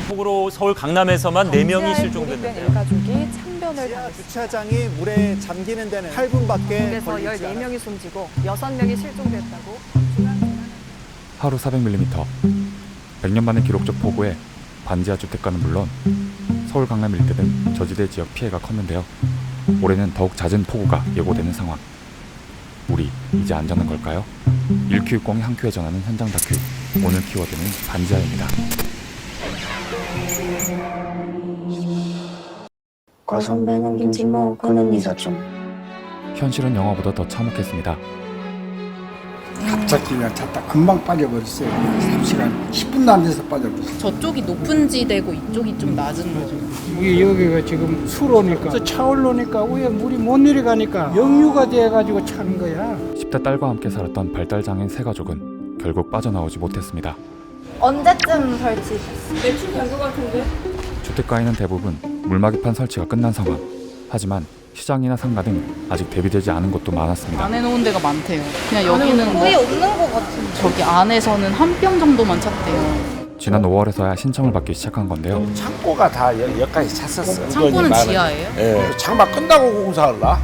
폭우로 서울 강남에서만 4명이 실종됐는데요. 일가족이 참변을 당했습니다. 주차장이 물에 잠기는 데는 8분밖에 그래서 걸리지 않았습니다. 14명이 숨지고 6명이 실종됐다고. 하루 400mm, 100년 만의 기록적 폭우에 반지하 주택가는 물론 서울 강남 일대 등 저지대 지역 피해가 컸는데요. 올해는 더욱 잦은 폭우가 예고되는 상황. 우리 이제 안전한 걸까요? 1Q60이 한 큐에 전하는 현장 다큐. 오늘 키워드는 반지하입니다. 선배는 김치 먹고는 있었죠. 현실은 영화보다 더 참혹했습니다. 갑자기 그냥 잤다 금방 빠져버렸어요. 3시간 10분도 안 돼서 빠져버렸어요. 저쪽이 높은 지대고 이쪽이 좀 낮은 거죠. 이게 여기가 지금 수로니까 차올로니까 위에 물이 못 내려가니까 역류가 돼가지고 차는 거야. 10대 딸과 함께 살았던 발달장애인 세 가족은 결국 빠져나오지 못했습니다. 언제쯤 설치됐어? 주택가에는 대부분 물막이판 설치가 끝난 상황. 하지만 시장이나 상가 등 아직 대비되지 않은 곳도 많았습니다. 안 해놓은 데가 많대요. 그냥 여기는 뭐 거의 없는 것 같은데. 저기 안에서는 한 병 정도만 찼대요. 지난 5월에서야 신청을 받기 시작한 건데요. 창고가 다 여기까지 찼었어. 창고는 지하예요? 예. 창밖 끝나고 공사할라?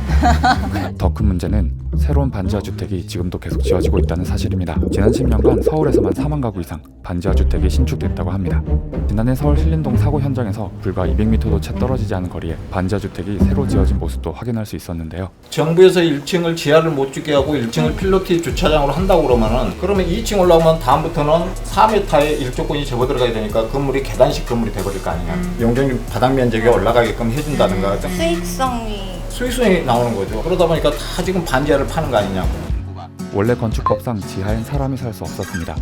더 큰 문제는 새로운 반지하 주택이 지금도 계속 지어지고 있다는 사실입니다. 지난 10년간 서울에서만 4만 가구 이상 반지하 주택이 신축됐다고 합니다. 지난해 서울 신림동 사고 현장에서 불과 200m도 채 떨어지지 않은 거리에 반지하 주택이 새로 지어진 모습도 확인할 수 있었는데요. 정부에서 1층을 지하를 못 짓게 하고 1층을 필로티 주차장으로 한다고 그러면 2층 올라오면 다음부터는 4m의 일조권이 접어 들어가야 되니까 건물이 계단식 건물이 돼버릴 거 아니냐. 용적률 바닥 면적이 올라가게끔 해준다든가 수익성이 나오는 거죠. 그러다 보니까 다 지금 반지하를 파는 거 아니냐고. 원래 건축법상 지하엔 사람이 살 수 없었습니다.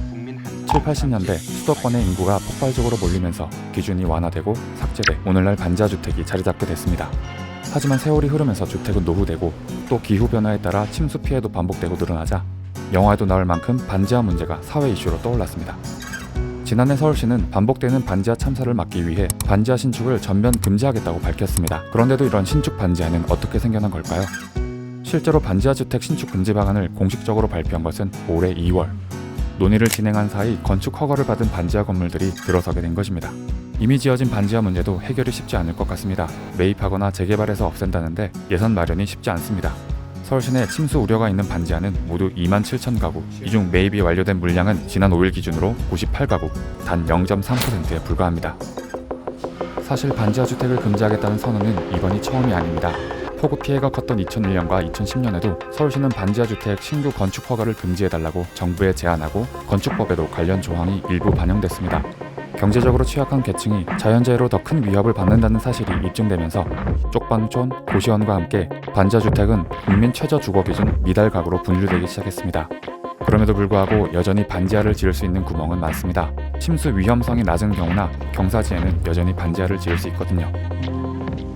7, 80년대 수도권의 인구가 폭발적으로 몰리면서 기준이 완화되고 삭제돼 오늘날 반지하 주택이 자리 잡게 됐습니다. 하지만 세월이 흐르면서 주택은 노후되고 또 기후변화에 따라 침수 피해도 반복되고 늘어나자 영화에도 나올 만큼 반지하 문제가 사회 이슈로 떠올랐습니다. 지난해 서울시는 반복되는 반지하 참사를 막기 위해 반지하 신축을 전면 금지하겠다고 밝혔습니다. 그런데도 이런 신축 반지하는 어떻게 생겨난 걸까요? 실제로 반지하 주택 신축 금지 방안을 공식적으로 발표한 것은 올해 2월. 논의를 진행한 사이 건축 허가를 받은 반지하 건물들이 들어서게 된 것입니다. 이미 지어진 반지하 문제도 해결이 쉽지 않을 것 같습니다. 매입하거나 재개발해서 없앤다는데 예산 마련이 쉽지 않습니다. 서울 시내 침수 우려가 있는 반지하는 모두 2만 7천 가구, 이 중 매입이 완료된 물량은 지난 5일 기준으로 98가구, 단 0.3%에 불과합니다. 사실 반지하 주택을 금지하겠다는 선언은 이번이 처음이 아닙니다. 폭우 피해가 컸던 2001년과 2010년에도 서울시는 반지하 주택 신규 건축 허가를 금지해달라고 정부에 제안하고 건축법에도 관련 조항이 일부 반영됐습니다. 경제적으로 취약한 계층이 자연재해로 더 큰 위협을 받는다는 사실이 입증되면서 쪽방촌, 고시원과 함께 반지하 주택은 국민 최저 주거 기준 미달 가구로 분류되기 시작했습니다. 그럼에도 불구하고 여전히 반지하를 지을 수 있는 구멍은 많습니다. 침수 위험성이 낮은 경우나 경사지에는 여전히 반지하를 지을 수 있거든요.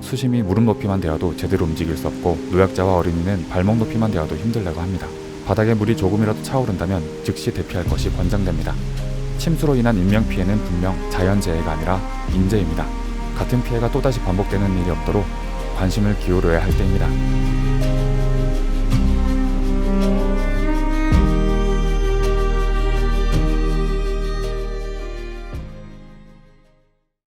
수심이 무릎 높이만 되어도 제대로 움직일 수 없고 노약자와 어린이는 발목 높이만 되어도 힘들다고 합니다. 바닥에 물이 조금이라도 차오른다면 즉시 대피할 것이 권장됩니다. 침수로 인한 인명피해는 분명 자연재해가 아니라 인재입니다. 같은 피해가 또다시 반복되는 일이 없도록 관심을 기울여야 할 때입니다.